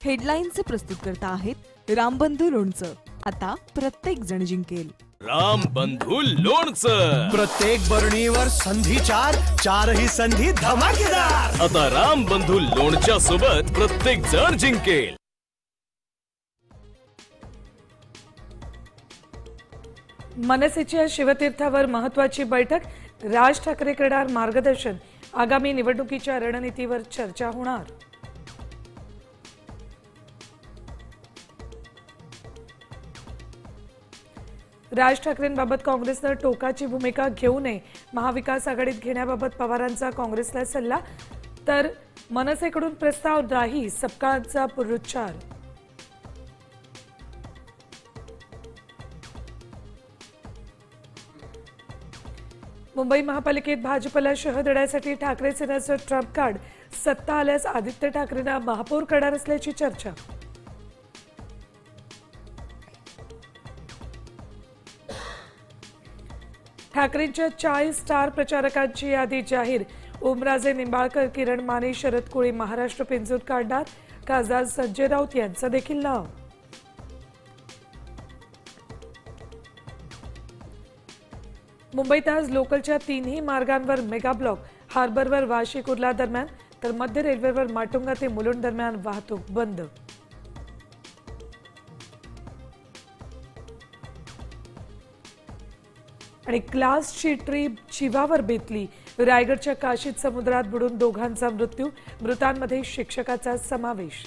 हेडलाईनचे प्रस्तुत करता आहेत रामबंधू लोणचं. आता प्रत्येक जण जिंकेल. रामबंधू लोणचं. प्रत्येक बरणीवर संधी चारही संधी धमाकेदार. आता रामबंधू लोणच्या सोबत प्रत्येक जण जिंकेल. मनसेच्या शिवतीर्थावर महत्त्वाची बैठक. राज ठाकरे करणार मार्गदर्शन. आगामी निवडणुकीच्या रणनीतीवर चर्चा होणार. राज ठाकरेंबाबत काँग्रेसनं टोकाची भूमिका घेऊ नये. महाविकास आघाडीत घेण्याबाबत पवारांचा काँग्रेसला सल्ला. तर मनसेकडून प्रस्ताव नाही, सपकाळचा पुनरुच्चार. मुंबई महापालिकेत भाजपला शह देण्यासाठी ठाकरे सेनेचं ट्रम्प कार्ड. सत्ता आल्यास आदित्य ठाकरेंना महापौर करणार असल्याची चर्चा. ठाकरेंच्या 40 स्टार प्रचारकांची यादी जाहीर. ओमराजे निंबाळकर, किरण माने, शरद कोळी महाराष्ट्र पिंजून काढणार. खासदार संजय राऊत यांचं देखील नाव. मुंबईत आज लोकलच्या 3ही मार्गांवर मेगा ब्लॉक. हार्बरवर वाशी कुर्ला दरम्यान तर मध्य रेल्वेवर माटुंगा ते मुलुंड दरम्यान वाहतूक बंद. आणि क्लासची ट्रीप चिवावर बेतली. रायगडच्या काशीत समुद्रात बुडून दोघांचा मृत्यू. मृतांमध्ये शिक्षकाचा समावेश.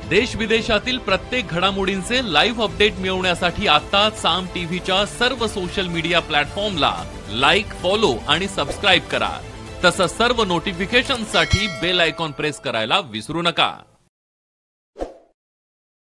देश विदेशातील प्रत्येक घडामोडींचे लाईव्ह अपडेट मिळवण्यासाठी आता साम टीव्हीच्या सर्व सोशल मीडिया प्लॅटफॉर्मला लाईक, फॉलो आणि सबस्क्राईब करा. तसंच सर्व नोटिफिकेशनसाठी बेल आयकॉन प्रेस करायला विसरू नका.